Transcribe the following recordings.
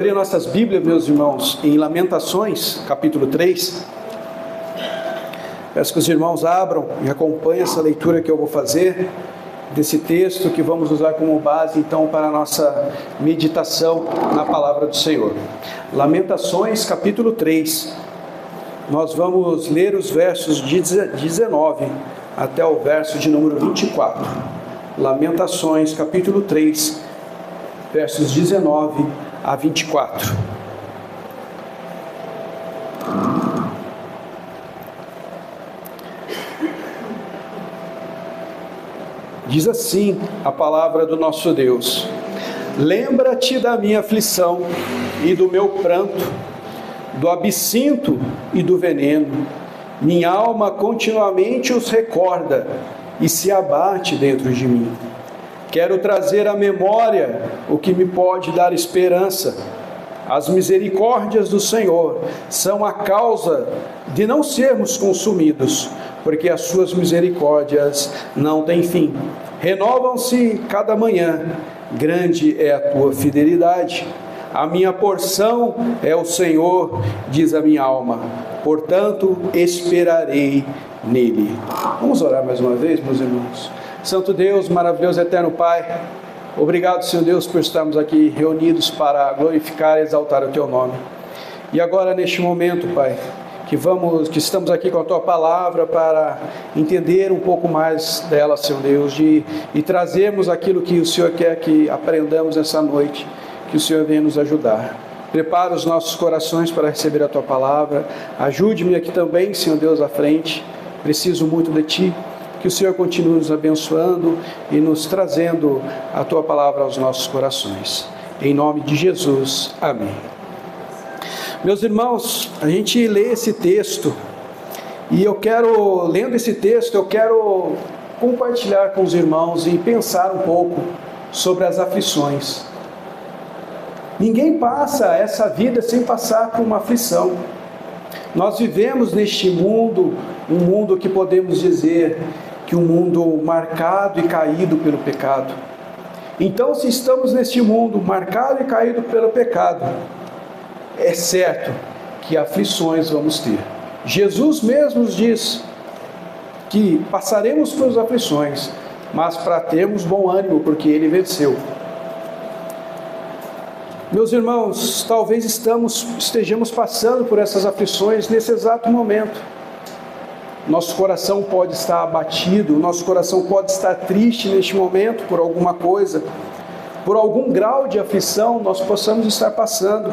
Abrir nossas Bíblias, meus irmãos, em Lamentações, capítulo 3. Peço que os irmãos abram e acompanhem essa leitura que eu vou fazer, desse texto que vamos usar como base, então, para a nossa meditação na palavra do Senhor. Lamentações, capítulo 3. Nós vamos ler os versos de 19 até o verso de número 24. Lamentações, capítulo 3, versos 19 a 24. Diz assim a palavra do nosso Deus: lembra-te da minha aflição e do meu pranto, do absinto e do veneno. Minha alma continuamente os recorda e se abate dentro de mim. Quero trazer à memória o que me pode dar esperança. As misericórdias do Senhor são a causa de não sermos consumidos, porque as suas misericórdias não têm fim. Renovam-se cada manhã, grande é a tua fidelidade. A minha porção é o Senhor, diz a minha alma, portanto esperarei nele. Vamos orar mais uma vez, meus irmãos. Santo Deus, maravilhoso, eterno Pai, obrigado, Senhor Deus, por estarmos aqui reunidos para glorificar e exaltar o Teu nome. E agora, neste momento, Pai, que estamos aqui com a Tua palavra para entender um pouco mais dela, Senhor Deus, e trazermos aquilo que o Senhor quer que aprendamos essa noite, que o Senhor venha nos ajudar. Prepara os nossos corações para receber a Tua palavra. Ajude-me aqui também, Senhor Deus, à frente. Preciso muito de Ti. Que o Senhor continue nos abençoando e nos trazendo a Tua palavra aos nossos corações. Em nome de Jesus, amém. Meus irmãos, a gente lê esse texto e lendo esse texto, eu quero compartilhar com os irmãos e pensar um pouco sobre as aflições. Ninguém passa essa vida sem passar por uma aflição. Nós vivemos neste mundo, um mundo que podemos dizer que um mundo marcado e caído pelo pecado. Então, se estamos neste mundo marcado e caído pelo pecado, é certo que aflições vamos ter. Jesus mesmo nos diz que passaremos por aflições, mas para termos bom ânimo, porque Ele venceu. Meus irmãos, talvez estejamos passando por essas aflições nesse exato momento. Nosso coração pode estar abatido, nosso coração pode estar triste neste momento por alguma coisa, por algum grau de aflição nós possamos estar passando.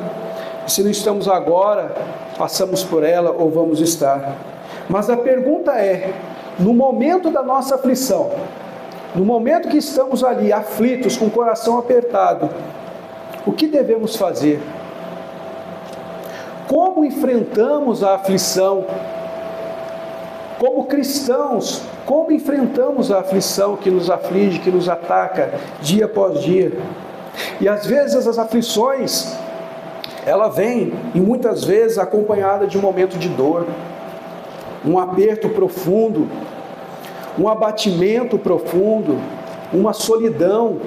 E se não estamos agora, passamos por ela ou vamos estar. Mas a pergunta é, no momento da nossa aflição, no momento que estamos ali aflitos, com o coração apertado, o que devemos fazer? Como enfrentamos a aflição? Como cristãos, como enfrentamos a aflição que nos aflige, que nos ataca dia após dia? E às vezes as aflições, ela vem, e muitas vezes acompanhada de um momento de dor, um aperto profundo, um abatimento profundo, uma solidão,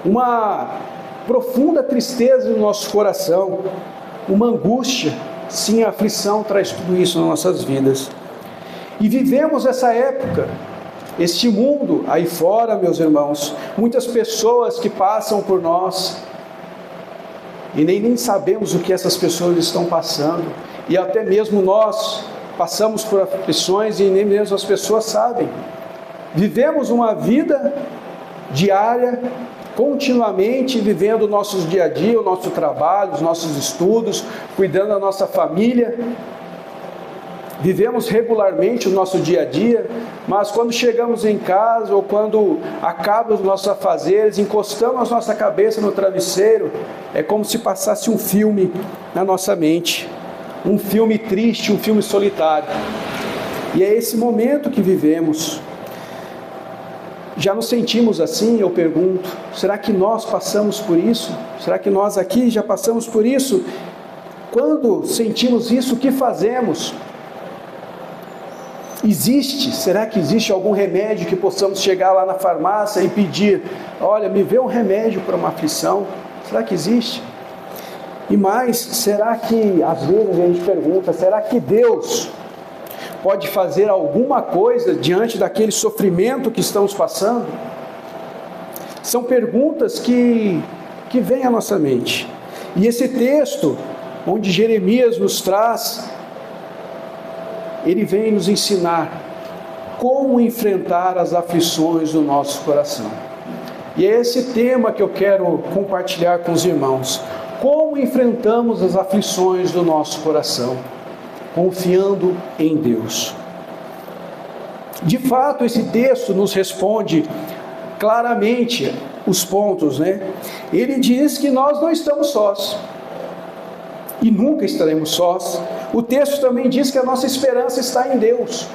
uma profunda tristeza no nosso coração, uma angústia. Sim, a aflição traz tudo isso nas nossas vidas. E vivemos essa época, este mundo aí fora, meus irmãos, muitas pessoas que passam por nós e nem sabemos o que essas pessoas estão passando, e até mesmo nós passamos por aflições e nem mesmo as pessoas sabem. Vivemos uma vida diária, continuamente vivendo o nosso dia a dia, o nosso trabalho, os nossos estudos, cuidando da nossa família. Vivemos regularmente o nosso dia a dia, mas quando chegamos em casa ou quando acabam os nossos afazeres, encostamos a nossa cabeça no travesseiro, é como se passasse um filme na nossa mente, um filme triste, um filme solitário. E é esse momento que vivemos. Já nos sentimos assim? Eu pergunto, será que nós passamos por isso? Será que nós aqui já passamos por isso? Quando sentimos isso, o que fazemos? Será que existe algum remédio que possamos chegar lá na farmácia e pedir, olha, me vê um remédio para uma aflição? Será que existe? E mais, será que, às vezes a gente pergunta, será que Deus pode fazer alguma coisa diante daquele sofrimento que estamos passando? São perguntas que vêm à nossa mente. E esse texto, onde Jeremias nos traz, ele vem nos ensinar como enfrentar as aflições do nosso coração. E é esse tema que eu quero compartilhar com os irmãos. Como enfrentamos as aflições do nosso coração? Confiando em Deus. De fato, esse texto nos responde claramente os pontos, né? Ele diz que nós não estamos sós. E nunca estaremos sós. O texto também diz que a nossa esperança está em Deus.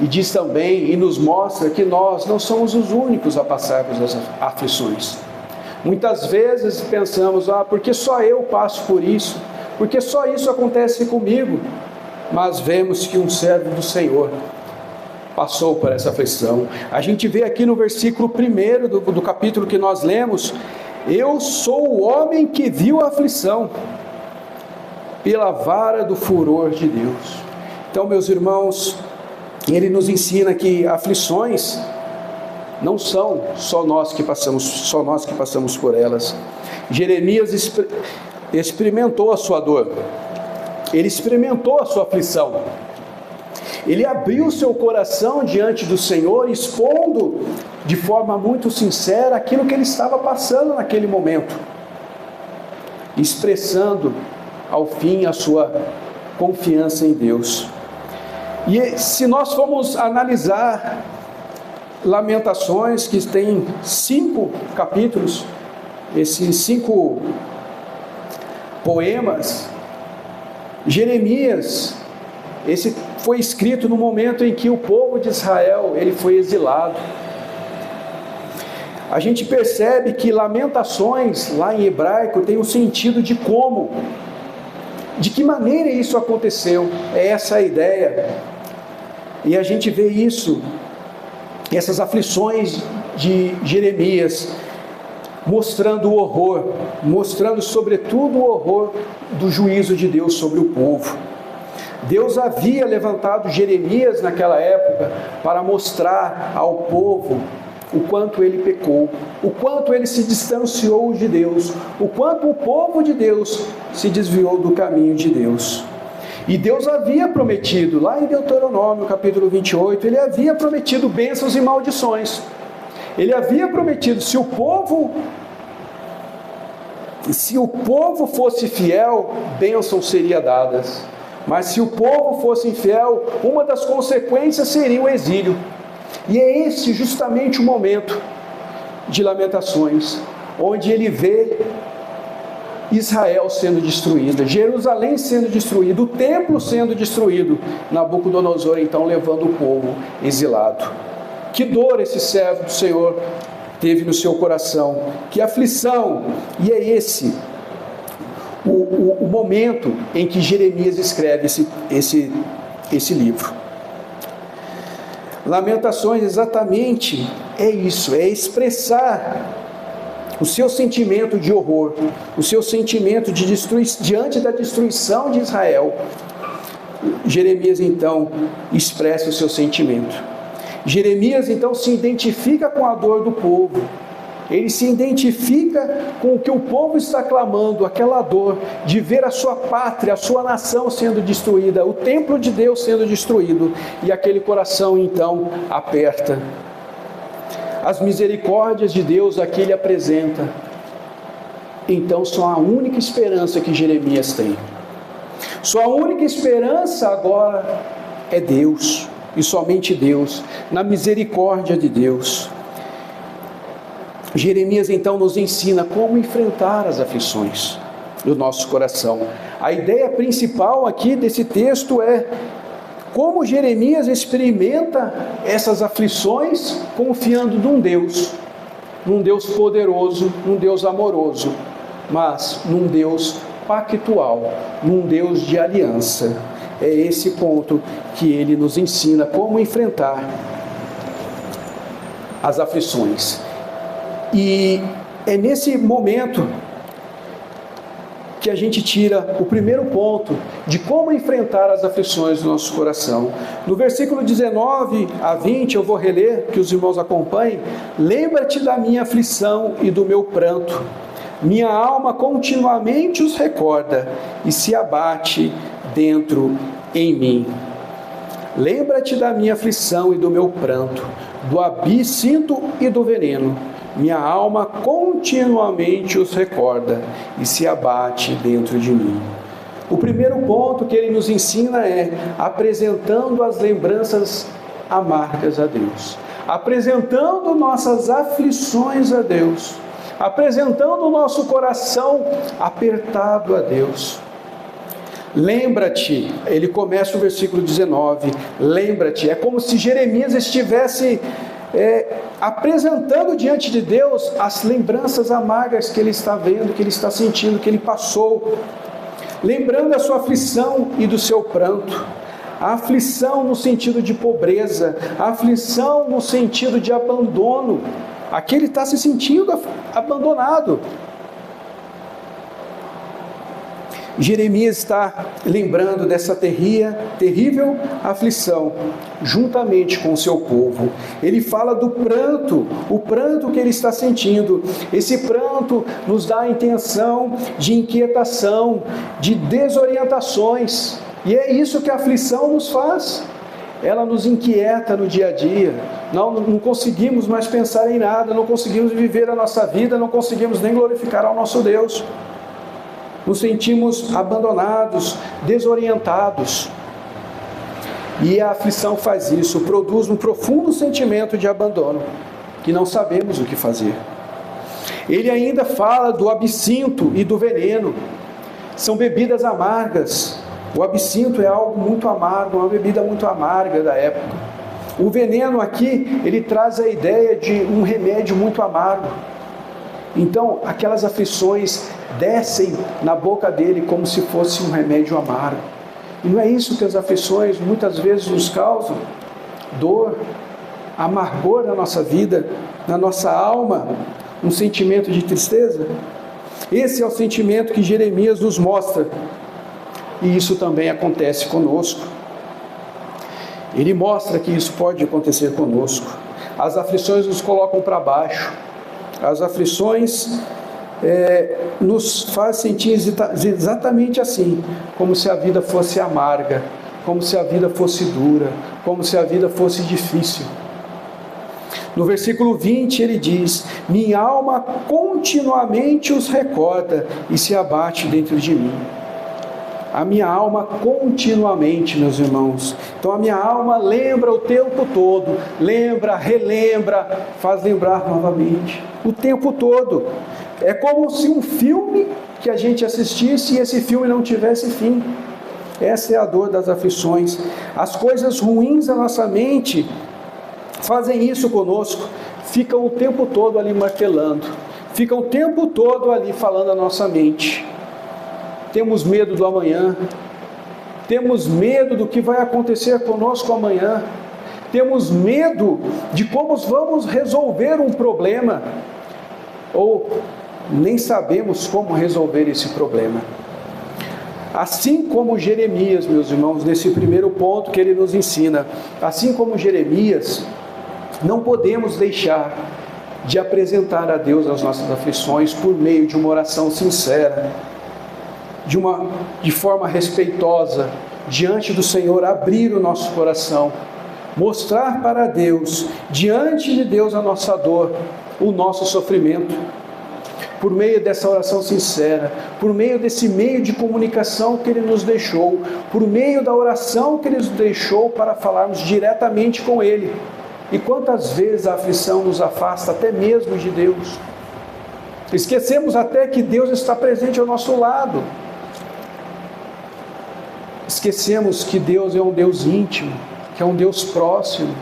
E diz também, e nos mostra que nós não somos os únicos a passar por essas aflições. Muitas vezes pensamos, porque só eu passo por isso, porque só isso acontece comigo. Mas vemos que um servo do Senhor passou por essa aflição. A gente vê aqui no versículo 1 do capítulo que nós lemos: eu sou o homem que viu a aflição pela vara do furor de Deus. Então, meus irmãos, ele nos ensina que aflições não são só nós que passamos por elas. Jeremias experimentou a sua dor, ele experimentou a sua aflição, ele abriu seu coração diante do Senhor, expondo de forma muito sincera aquilo que ele estava passando naquele momento, expressando ao fim a sua confiança em Deus. E se nós formos analisar Lamentações, que tem 5 capítulos, esses 5 poemas, Jeremias, esse foi escrito no momento em que o povo de Israel ele foi exilado. A gente percebe que Lamentações, lá em hebraico, tem o sentido de como, de que maneira isso aconteceu. É essa a ideia. E a gente vê isso, essas aflições de Jeremias, mostrando o horror, mostrando sobretudo o horror do juízo de Deus sobre o povo. Deus havia levantado Jeremias naquela época para mostrar ao povo o quanto ele pecou, o quanto ele se distanciou de Deus, o quanto o povo de Deus se desviou do caminho de Deus. E Deus havia prometido, lá em Deuteronômio capítulo 28, ele havia prometido bênçãos e maldições. Ele havia prometido, se o povo fosse fiel, bênçãos seriam dadas. Mas se o povo fosse infiel, uma das consequências seria o exílio. E é esse justamente o momento de Lamentações, onde ele vê Israel sendo destruída, Jerusalém sendo destruída, o templo sendo destruído, Nabucodonosor então levando o povo exilado. Que dor esse servo do Senhor teve no seu coração, que aflição, e é esse o momento em que Jeremias escreve esse livro. Lamentações exatamente é isso, é expressar o seu sentimento de horror, o seu sentimento de diante da destruição de Israel. Jeremias então expressa o seu sentimento. Jeremias então se identifica com a dor do povo. Ele se identifica com o que o povo está clamando, aquela dor de ver a sua pátria, a sua nação sendo destruída, o templo de Deus sendo destruído, e aquele coração então aperta. As misericórdias de Deus aqui ele apresenta. Então só a única esperança que Jeremias tem. Sua única esperança agora é Deus, e somente Deus, na misericórdia de Deus. Jeremias então nos ensina como enfrentar as aflições do nosso coração. A ideia principal aqui desse texto é como Jeremias experimenta essas aflições confiando num Deus poderoso, num Deus amoroso, mas num Deus pactual, num Deus de aliança. É esse ponto que ele nos ensina como enfrentar as aflições. E é nesse momento que a gente tira o primeiro ponto de como enfrentar as aflições do nosso coração. No versículo 19 a 20, eu vou reler, que os irmãos acompanhem. Lembra-te da minha aflição e do meu pranto. Minha alma continuamente os recorda e se abate dentro em mim. Lembra-te da minha aflição e do meu pranto, do absinto e do veneno. Minha alma continuamente os recorda e se abate dentro de mim. O primeiro ponto que ele nos ensina é apresentando as lembranças amargas a Deus, apresentando nossas aflições a Deus, apresentando o nosso coração apertado a Deus. Lembra-te, ele começa o versículo 19, lembra-te, é como se Jeremias estivesse apresentando diante de Deus as lembranças amargas que ele está vendo, que ele está sentindo, que ele passou, lembrando a sua aflição e do seu pranto. A aflição no sentido de pobreza, a aflição no sentido de abandono. Aqui ele está se sentindo abandonado. Jeremias está lembrando dessa terrível aflição, juntamente com o seu povo. Ele fala do pranto, o pranto que ele está sentindo. Esse pranto nos dá a intenção de inquietação, de desorientações. E é isso que a aflição nos faz. Ela nos inquieta no dia a dia. Não conseguimos mais pensar em nada, não conseguimos viver a nossa vida, não conseguimos nem glorificar ao nosso Deus. Nos sentimos abandonados, desorientados. E a aflição faz isso, produz um profundo sentimento de abandono, que não sabemos o que fazer. Ele ainda fala do absinto e do veneno. São bebidas amargas. O absinto é algo muito amargo, uma bebida muito amarga da época. O veneno aqui, ele traz a ideia de um remédio muito amargo. Então, aquelas aflições descem na boca dele como se fosse um remédio amargo. E não é isso que as aflições muitas vezes nos causam? Dor, amargor na nossa vida, na nossa alma, um sentimento de tristeza. Esse é o sentimento que Jeremias nos mostra. E isso também acontece conosco. Ele mostra que isso pode acontecer conosco. As aflições nos colocam para baixo. As aflições nos fazem sentir exatamente assim, como se a vida fosse amarga, como se a vida fosse dura, como se a vida fosse difícil. No versículo 20 ele diz: minha alma continuamente os recorda e se abate dentro de mim. A minha alma continuamente, meus irmãos. Então a minha alma lembra o tempo todo, lembra, relembra, faz lembrar novamente, o tempo todo. É como se um filme que a gente assistisse e esse filme não tivesse fim. Essa é a dor das aflições. As coisas ruins da nossa mente fazem isso conosco, ficam o tempo todo ali martelando, ficam o tempo todo ali falando a nossa mente. Temos medo do amanhã, temos medo do que vai acontecer conosco amanhã, temos medo de como vamos resolver um problema, ou nem sabemos como resolver esse problema. Assim como Jeremias, meus irmãos, nesse primeiro ponto que ele nos ensina, assim como Jeremias, não podemos deixar de apresentar a Deus as nossas aflições por meio de uma oração sincera, de forma respeitosa, diante do Senhor, abrir o nosso coração, mostrar para Deus, diante de Deus, a nossa dor, o nosso sofrimento, por meio dessa oração sincera, por meio desse meio de comunicação que Ele nos deixou, por meio da oração que Ele nos deixou para falarmos diretamente com Ele. E quantas vezes a aflição nos afasta até mesmo de Deus? Esquecemos até que Deus está presente ao nosso lado. Esquecemos que Deus é um Deus íntimo, que é um Deus próximo.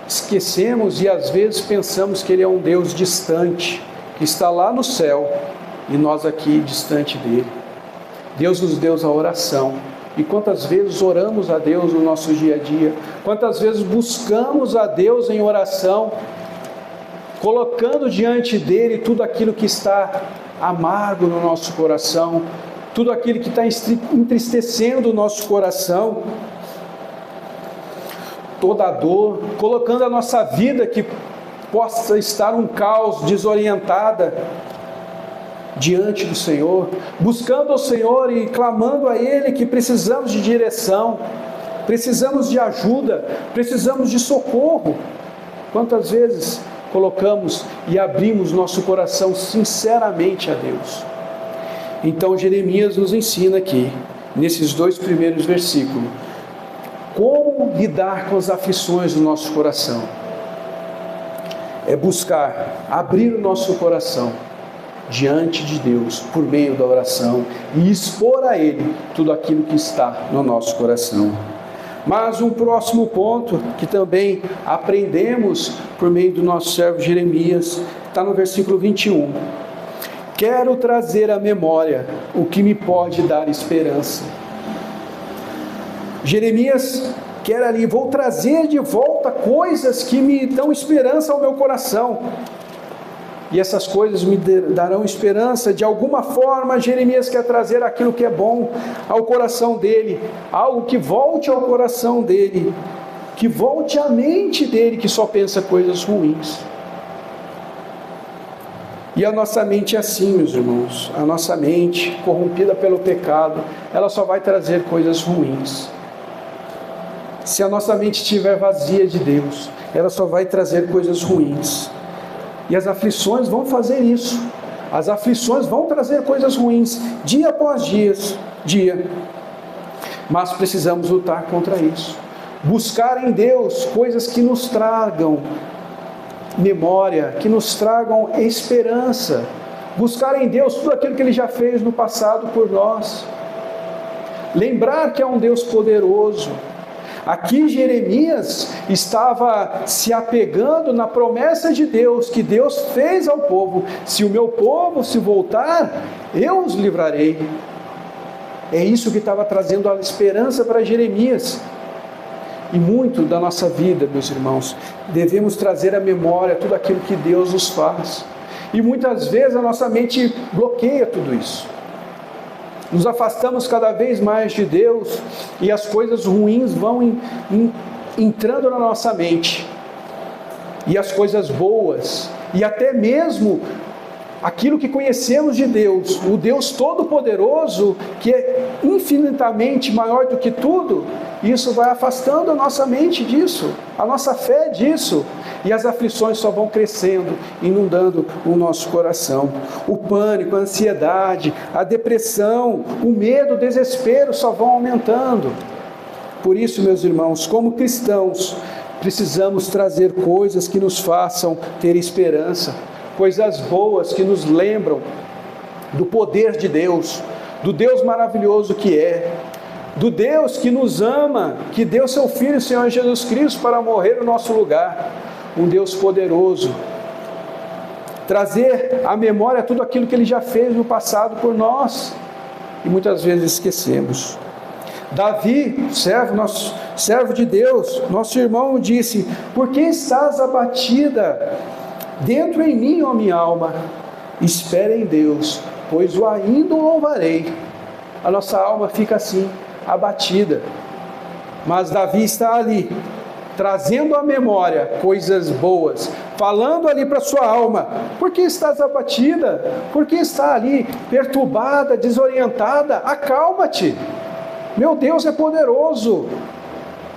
Esquecemos e às vezes pensamos que Ele é um Deus distante, que está lá no céu e nós aqui distante dEle. Deus nos deu a oração. E quantas vezes oramos a Deus no nosso dia a dia? Quantas vezes buscamos a Deus em oração? colocando diante dele tudo aquilo que está amargo no nosso coração, tudo aquilo que está entristecendo o nosso coração, toda a dor, colocando a nossa vida que possa estar um caos, desorientada, diante do Senhor, buscando ao Senhor e clamando a Ele que precisamos de direção, precisamos de ajuda, precisamos de socorro. Quantas vezes colocamos e abrimos nosso coração sinceramente a Deus? Então Jeremias nos ensina aqui, nesses 2 primeiros versículos, como lidar com as aflições do nosso coração. É buscar abrir o nosso coração diante de Deus, por meio da oração, e expor a Ele tudo aquilo que está no nosso coração. Mas um próximo ponto, que também aprendemos por meio do nosso servo Jeremias, está no versículo 21. Quero trazer à memória o que me pode dar esperança. Jeremias quer ali, vou trazer de volta coisas que me dão esperança ao meu coração. E essas coisas me darão esperança. De alguma forma, Jeremias quer trazer aquilo que é bom ao coração dele, algo que volte ao coração dele, que volte à mente dele, que só pensa coisas ruins. E a nossa mente é assim, meus irmãos, a nossa mente, corrompida pelo pecado, ela só vai trazer coisas ruins. Se a nossa mente estiver vazia de Deus, ela só vai trazer coisas ruins. E as aflições vão fazer isso. As aflições vão trazer coisas ruins, dia após dia. Mas precisamos lutar contra isso. Buscar em Deus coisas que nos tragam memória, que nos tragam esperança. Buscar em Deus tudo aquilo que Ele já fez no passado por nós. Lembrar que é um Deus poderoso. Aqui Jeremias estava se apegando na promessa de Deus, que Deus fez ao povo: se o meu povo se voltar, eu os livrarei. É isso que estava trazendo a esperança para Jeremias. E muito da nossa vida, meus irmãos, devemos trazer à memória tudo aquilo que Deus nos faz. E muitas vezes a nossa mente bloqueia tudo isso. Nos afastamos cada vez mais de Deus e as coisas ruins vão entrando na nossa mente. E as coisas boas, e até mesmo aquilo que conhecemos de Deus, o Deus Todo-Poderoso, que é infinitamente maior do que tudo, isso vai afastando a nossa mente disso, a nossa fé disso. E as aflições só vão crescendo, inundando o nosso coração. O pânico, a ansiedade, a depressão, o medo, o desespero só vão aumentando. Por isso, meus irmãos, como cristãos, precisamos trazer coisas que nos façam ter esperança, coisas boas que nos lembram do poder de Deus, do Deus maravilhoso que é, do Deus que nos ama, que deu seu Filho, o Senhor Jesus Cristo, para morrer no nosso lugar. Um Deus poderoso. Trazer à memória tudo aquilo que Ele já fez no passado por nós. E muitas vezes esquecemos. Davi, nosso servo de Deus, nosso irmão, disse: por que estás abatida dentro em mim, ó minha alma? Espera em Deus, pois o ainda louvarei. A nossa alma fica assim, abatida. Mas Davi está ali, trazendo à memória coisas boas, falando ali para sua alma: por que estás abatida? Por que está ali perturbada, desorientada? Acalma-te. Meu Deus é poderoso.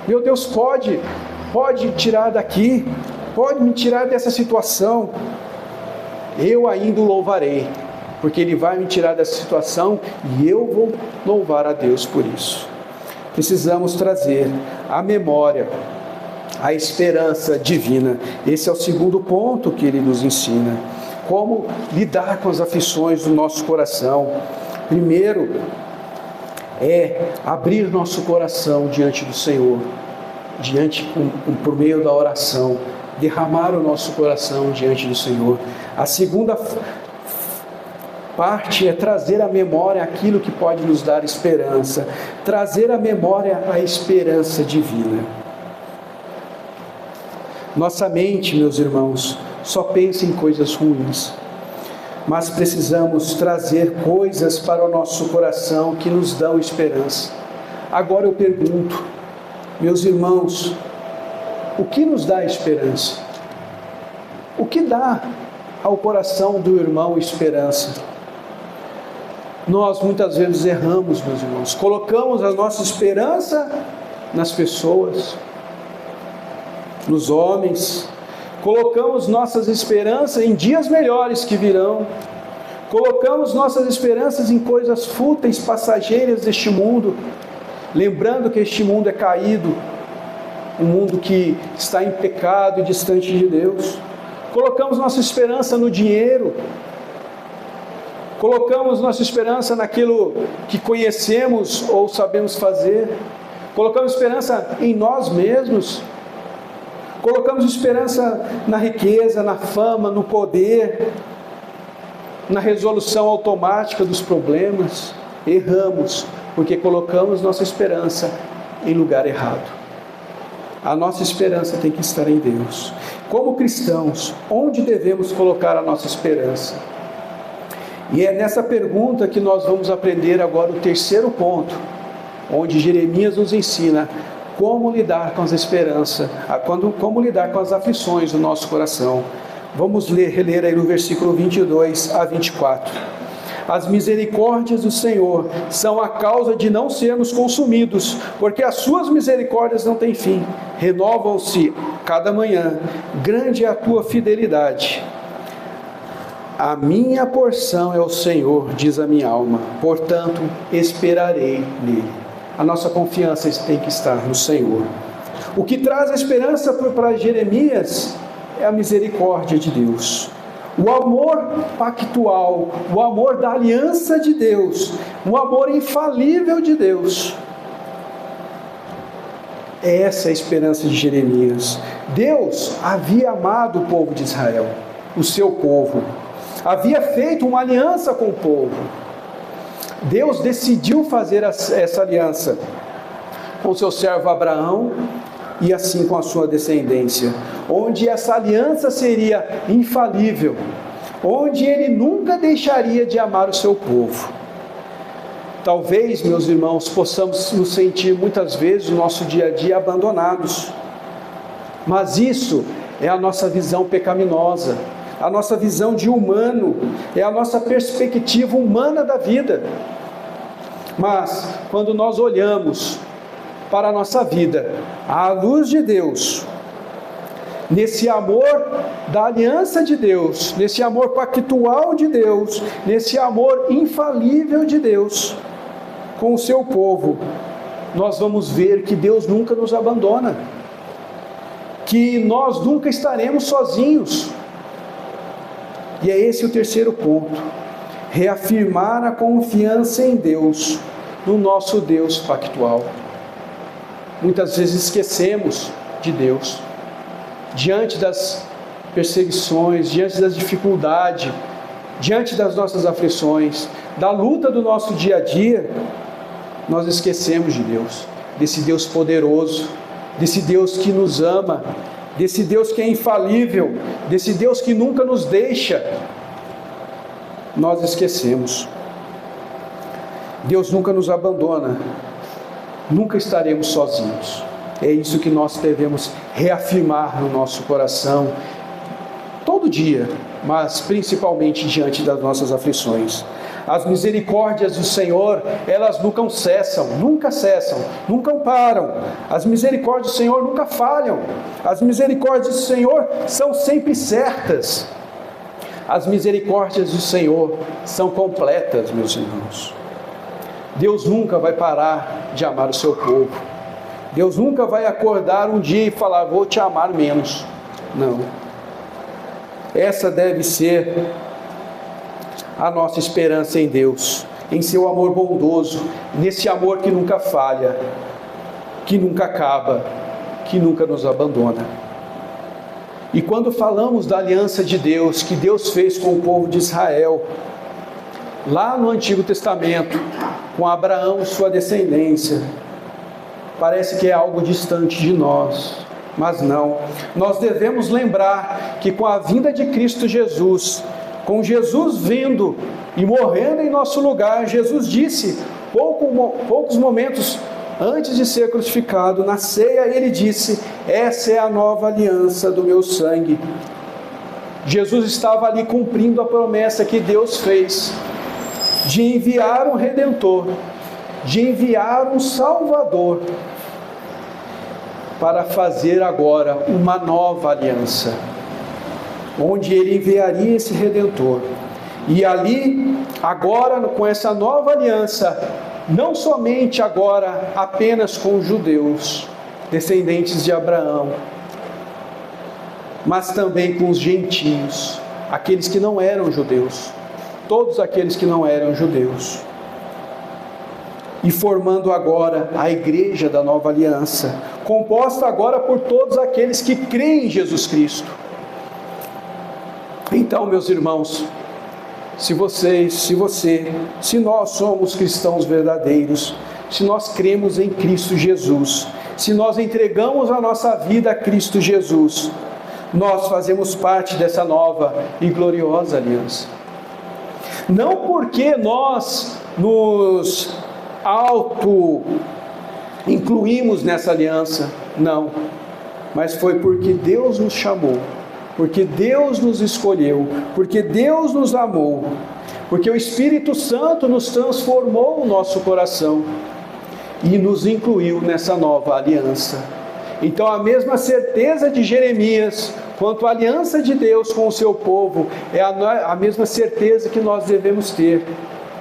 Meu Deus pode tirar daqui, pode me tirar dessa situação. Eu ainda o louvarei, porque Ele vai me tirar dessa situação e eu vou louvar a Deus por isso. Precisamos trazer à memória a esperança divina. Esse é o segundo ponto que ele nos ensina. Como lidar com as aflições do nosso coração. Primeiro, é abrir nosso coração diante do Senhor, por meio da oração, derramar o nosso coração diante do Senhor. A segunda parte é trazer à memória aquilo que pode nos dar esperança, trazer à memória a esperança divina. Nossa mente, meus irmãos, só pensa em coisas ruins. Mas precisamos trazer coisas para o nosso coração que nos dão esperança. Agora eu pergunto, meus irmãos, o que nos dá esperança? O que dá ao coração do irmão esperança? Nós muitas vezes erramos, meus irmãos, colocamos a nossa esperança nas pessoas, nos homens, colocamos nossas esperanças em dias melhores que virão, colocamos nossas esperanças em coisas fúteis, passageiras deste mundo, lembrando que este mundo é caído, um mundo que está em pecado e distante de Deus. Colocamos nossa esperança no dinheiro, colocamos nossa esperança naquilo que conhecemos ou sabemos fazer, colocamos esperança em nós mesmos, colocamos esperança na riqueza, na fama, no poder, na resolução automática dos problemas. Erramos, porque colocamos nossa esperança em lugar errado. A nossa esperança tem que estar em Deus. Como cristãos, onde devemos colocar a nossa esperança? E é nessa pergunta que nós vamos aprender agora o terceiro ponto, onde Jeremias nos ensina como lidar com as esperanças, como lidar com as aflições do nosso coração. Vamos reler aí no versículo 22 a 24. As misericórdias do Senhor são a causa de não sermos consumidos, porque as suas misericórdias não têm fim, renovam-se cada manhã, grande é a tua fidelidade. A minha porção é o Senhor, diz a minha alma, portanto esperarei nele. A nossa confiança tem que estar no Senhor. O que traz a esperança para Jeremias é a misericórdia de Deus. O amor pactual, o amor da aliança de Deus, o amor infalível de Deus. Essa é a esperança de Jeremias. Deus havia amado o povo de Israel, o seu povo. Havia feito uma aliança com o povo. Deus decidiu fazer essa aliança com seu servo Abraão e assim com a sua descendência, onde essa aliança seria infalível, onde ele nunca deixaria de amar o seu povo. Talvez, meus irmãos, possamos nos sentir muitas vezes no nosso dia a dia abandonados, mas isso é a nossa visão pecaminosa, a nossa visão de humano, é a nossa perspectiva humana da vida. Mas quando nós olhamos para a nossa vida à luz de Deus, nesse amor da aliança de Deus, nesse amor pactual de Deus, nesse amor infalível de Deus com o seu povo, nós vamos ver que Deus nunca nos abandona, que nós nunca estaremos sozinhos. E é esse o terceiro ponto: reafirmar a confiança em Deus, no nosso Deus pactual. Muitas vezes esquecemos de Deus, diante das perseguições, diante das dificuldades, diante das nossas aflições, da luta do nosso dia a dia, nós esquecemos de Deus, desse Deus poderoso, desse Deus que nos ama, desse Deus que é infalível, desse Deus que nunca nos deixa. Nós esquecemos. Deus nunca nos abandona, nunca estaremos sozinhos. É isso que nós devemos reafirmar no nosso coração, todo dia, mas principalmente diante das nossas aflições. As misericórdias do Senhor, elas nunca cessam, nunca param. As misericórdias do Senhor nunca falham. As misericórdias do Senhor são sempre certas. As misericórdias do Senhor são completas, meus irmãos. Deus nunca vai parar de amar o seu povo. Deus nunca vai acordar um dia e falar: vou te amar menos. Não. Essa deve ser a nossa esperança em Deus, em seu amor bondoso, nesse amor que nunca falha, que nunca acaba, que nunca nos abandona. E quando falamos da aliança de Deus, que Deus fez com o povo de Israel, lá no Antigo Testamento, com Abraão e sua descendência, parece que é algo distante de nós. Mas não, nós devemos lembrar que com a vinda de Cristo Jesus, com Jesus vindo e morrendo em nosso lugar, Jesus disse, poucos momentos antes de ser crucificado, na ceia ele disse: essa é a nova aliança do meu sangue. Jesus estava ali cumprindo a promessa que Deus fez, de enviar um Redentor, de enviar um Salvador, para fazer agora uma nova aliança, onde ele enviaria esse Redentor. E ali, agora, com essa nova aliança, não somente agora apenas com os judeus, descendentes de Abraão, mas também com os gentios, aqueles que não eram judeus, todos aqueles que não eram judeus. E formando agora a igreja da nova aliança, composta agora por todos aqueles que creem em Jesus Cristo. Então, meus irmãos, se nós somos cristãos verdadeiros, se nós cremos em Cristo Jesus, se nós entregamos a nossa vida a Cristo Jesus, nós fazemos parte dessa nova e gloriosa aliança. Não porque nós nos incluímos nessa aliança, não, mas foi porque Deus nos chamou, porque Deus nos escolheu, porque Deus nos amou, porque o Espírito Santo nos transformou o nosso coração e nos incluiu nessa nova aliança. Então a mesma certeza de Jeremias quanto à aliança de Deus com o seu povo é a mesma certeza que nós devemos ter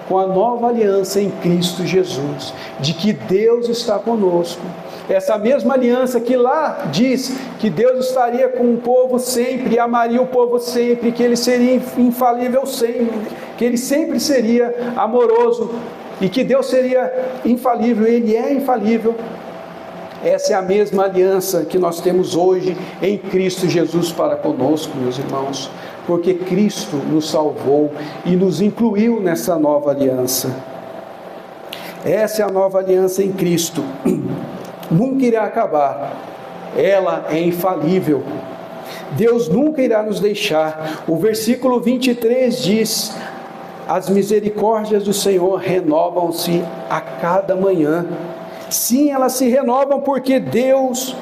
com a nova aliança em Cristo Jesus, de que Deus está conosco. Essa mesma aliança que lá diz que Deus estaria com o povo sempre, amaria o povo sempre, que Ele seria infalível sempre, que Ele sempre seria amoroso e que Deus seria infalível, Ele é infalível. Essa é a mesma aliança que nós temos hoje em Cristo Jesus para conosco, meus irmãos, porque Cristo nos salvou e nos incluiu nessa nova aliança. Essa é a nova aliança em Cristo. Nunca irá acabar. Ela é infalível. Deus nunca irá nos deixar. O versículo 23 diz: as misericórdias do Senhor renovam-se a cada manhã. Sim, elas se renovam porque Deus,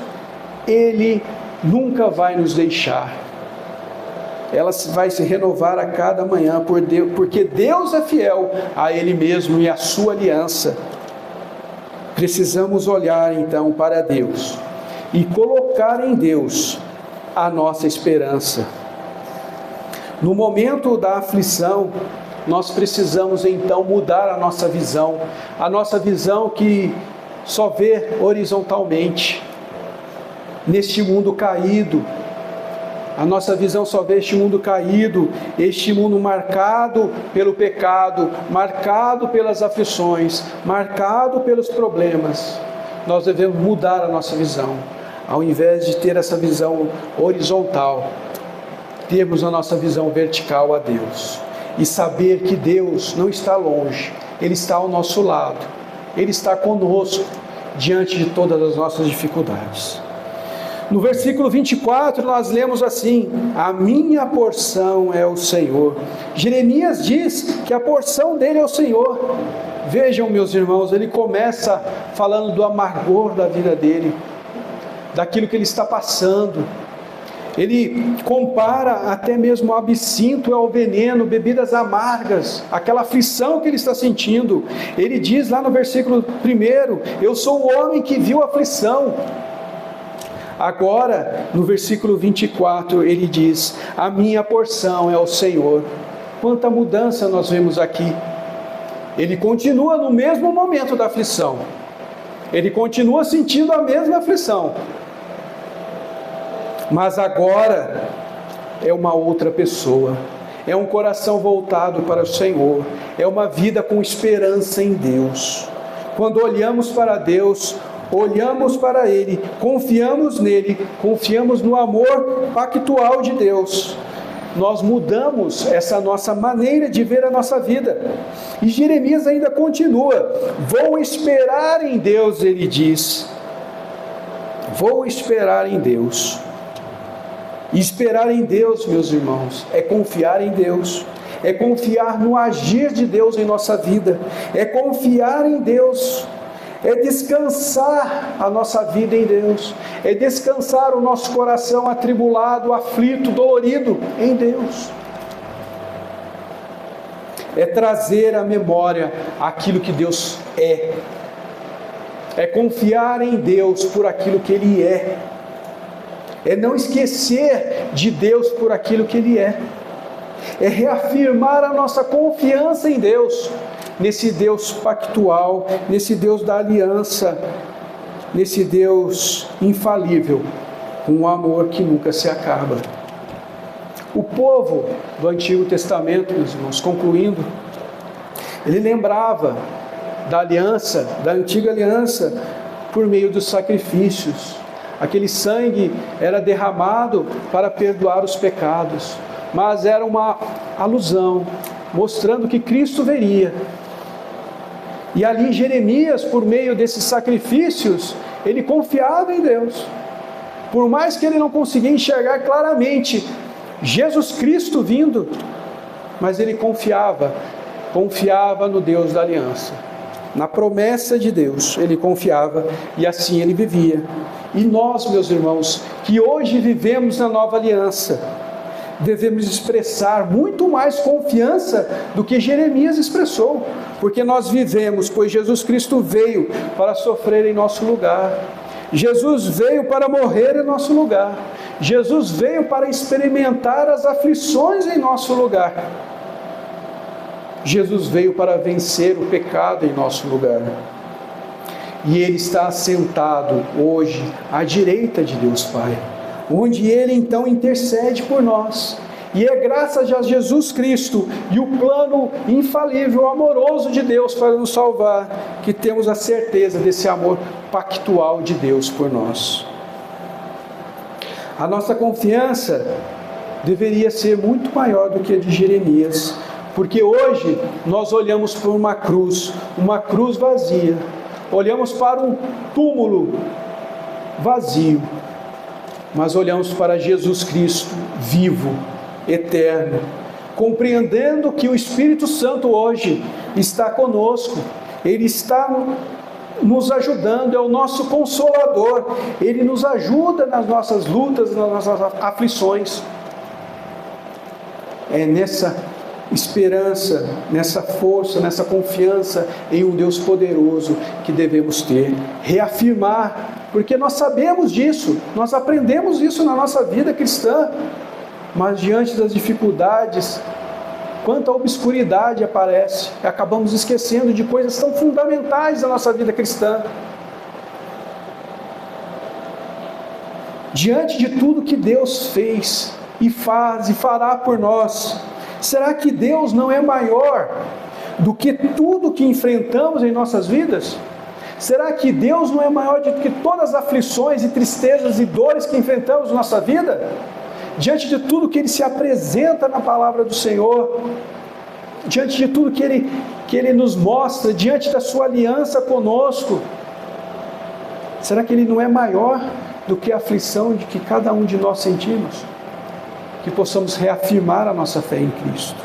Ele nunca vai nos deixar. Ela vai se renovar a cada manhã porque Deus é fiel a Ele mesmo e à sua aliança. Precisamos olhar então para Deus e colocar em Deus a nossa esperança. No momento da aflição, nós precisamos então mudar a nossa visão que só vê horizontalmente, neste mundo caído. A nossa visão só vê este mundo caído, este mundo marcado pelo pecado, marcado pelas aflições, marcado pelos problemas. Nós devemos mudar a nossa visão. Ao invés de ter essa visão horizontal, termos a nossa visão vertical a Deus. E saber que Deus não está longe, Ele está ao nosso lado. Ele está conosco diante de todas as nossas dificuldades. No versículo 24 nós lemos assim: a minha porção é o Senhor. Jeremias diz que a porção dele é o Senhor. Vejam, meus irmãos, ele começa falando do amargor da vida dele, daquilo que ele está passando. Ele compara até mesmo o absinto ao veneno, bebidas amargas, aquela aflição que ele está sentindo. Ele diz lá no versículo 1: eu sou o homem que viu a aflição. Agora, no versículo 24, ele diz: a minha porção é o Senhor. Quanta mudança nós vemos aqui. Ele continua no mesmo momento da aflição, ele continua sentindo a mesma aflição, mas agora é uma outra pessoa, é um coração voltado para o Senhor, é uma vida com esperança em Deus. Quando olhamos para Deus, olhamos para Ele, confiamos nele, confiamos no amor pactual de Deus, nós mudamos essa nossa maneira de ver a nossa vida. E Jeremias ainda continua: vou esperar em Deus, ele diz. Vou esperar em Deus. E esperar em Deus, meus irmãos, é confiar em Deus, é confiar no agir de Deus em nossa vida, é confiar em Deus, é descansar a nossa vida em Deus, é descansar o nosso coração atribulado, aflito, dolorido em Deus. É trazer à memória aquilo que Deus é confiar em Deus por aquilo que Ele é não esquecer de Deus por aquilo que Ele é reafirmar a nossa confiança em Deus, nesse Deus pactual, nesse Deus da aliança, nesse Deus infalível, com um amor que nunca se acaba. O povo do Antigo Testamento, meus irmãos, concluindo, ele lembrava da aliança, da antiga aliança, por meio dos sacrifícios. Aquele sangue era derramado para perdoar os pecados, mas era uma alusão, mostrando que Cristo viria. E ali Jeremias, por meio desses sacrifícios, ele confiava em Deus. Por mais que ele não conseguia enxergar claramente Jesus Cristo vindo, mas ele confiava no Deus da aliança, na promessa de Deus, ele confiava e assim ele vivia. E nós, meus irmãos, que hoje vivemos na nova aliança, devemos expressar muito mais confiança do que Jeremias expressou, porque nós vivemos, pois Jesus Cristo veio para sofrer em nosso lugar, Jesus veio para morrer em nosso lugar, Jesus veio para experimentar as aflições em nosso lugar, Jesus veio para vencer o pecado em nosso lugar, e Ele está assentado hoje à direita de Deus Pai, onde Ele então intercede por nós. E é graças a Jesus Cristo e o plano infalível, amoroso de Deus para nos salvar, que temos a certeza desse amor pactual de Deus por nós. A nossa confiança deveria ser muito maior do que a de Jeremias, porque hoje nós olhamos para uma cruz vazia, olhamos para um túmulo vazio, mas olhamos para Jesus Cristo vivo, eterno, compreendendo que o Espírito Santo hoje está conosco, Ele está nos ajudando, é o nosso Consolador, Ele nos ajuda nas nossas lutas, nas nossas aflições. É nessa esperança, nessa força, nessa confiança em um Deus poderoso que devemos ter, reafirmar, porque nós sabemos disso, nós aprendemos isso na nossa vida cristã, mas diante das dificuldades, quanta obscuridade aparece, e acabamos esquecendo de coisas tão fundamentais da nossa vida cristã. Diante de tudo que Deus fez, e faz, e fará por nós, será que Deus não é maior do que tudo que enfrentamos em nossas vidas? Será que Deus não é maior do que todas as aflições e tristezas e dores que enfrentamos na nossa vida? Diante de tudo que Ele se apresenta na palavra do Senhor, diante de tudo que Ele nos mostra, diante da sua aliança conosco, será que Ele não é maior do que a aflição de que cada um de nós sentimos? Que possamos reafirmar a nossa fé em Cristo,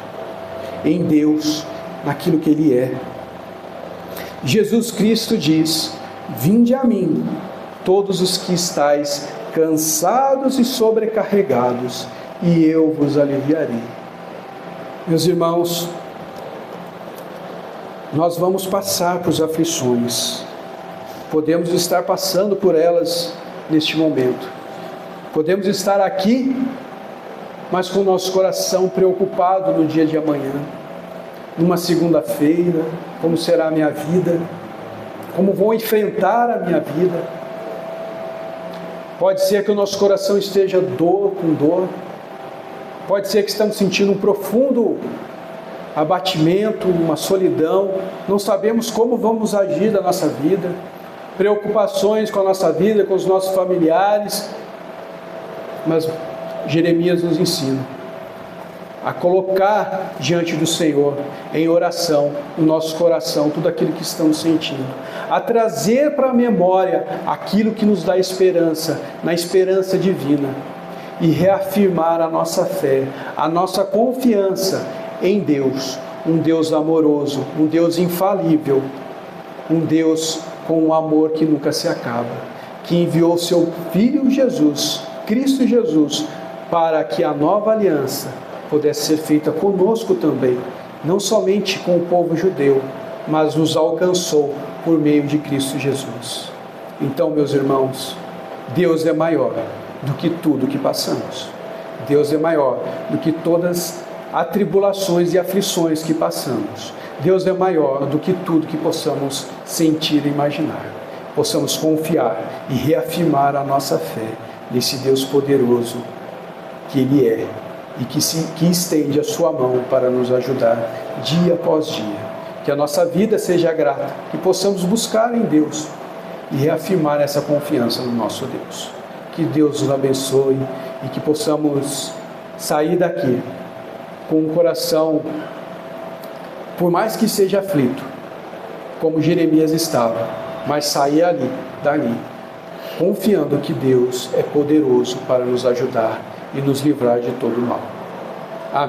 em Deus, naquilo que Ele é. Jesus Cristo diz: vinde a mim, todos os que estáis cansados e sobrecarregados, e eu vos aliviarei. Meus irmãos, nós vamos passar por aflições, podemos estar passando por elas neste momento, podemos estar aqui, mas com o nosso coração preocupado no dia de amanhã, numa segunda-feira, como será a minha vida, como vou enfrentar a minha vida. Pode ser que o nosso coração esteja com dor, pode ser que estamos sentindo um profundo abatimento, uma solidão, não sabemos como vamos agir da nossa vida, preocupações com a nossa vida, com os nossos familiares, mas Jeremias nos ensina a colocar diante do Senhor em oração, no nosso coração, tudo aquilo que estamos sentindo, a trazer para a memória aquilo que nos dá esperança, na esperança divina, e reafirmar a nossa fé, a nossa confiança em Deus, um Deus amoroso, um Deus infalível, um Deus com um amor que nunca se acaba, que enviou seu Filho Jesus, Cristo Jesus, para que a nova aliança pudesse ser feita conosco também, não somente com o povo judeu, mas nos alcançou por meio de Cristo Jesus. Então, meus irmãos, Deus é maior do que tudo que passamos. Deus é maior do que todas as tribulações e aflições que passamos. Deus é maior do que tudo que possamos sentir e imaginar. Possamos confiar e reafirmar a nossa fé nesse Deus poderoso que Ele é e que estende a sua mão para nos ajudar dia após dia. Que a nossa vida seja grata, que possamos buscar em Deus e reafirmar essa confiança no nosso Deus. Que Deus nos abençoe e que possamos sair daqui com um coração, por mais que seja aflito, como Jeremias estava, mas sair dali, confiando que Deus é poderoso para nos ajudar e nos livrar de todo mal.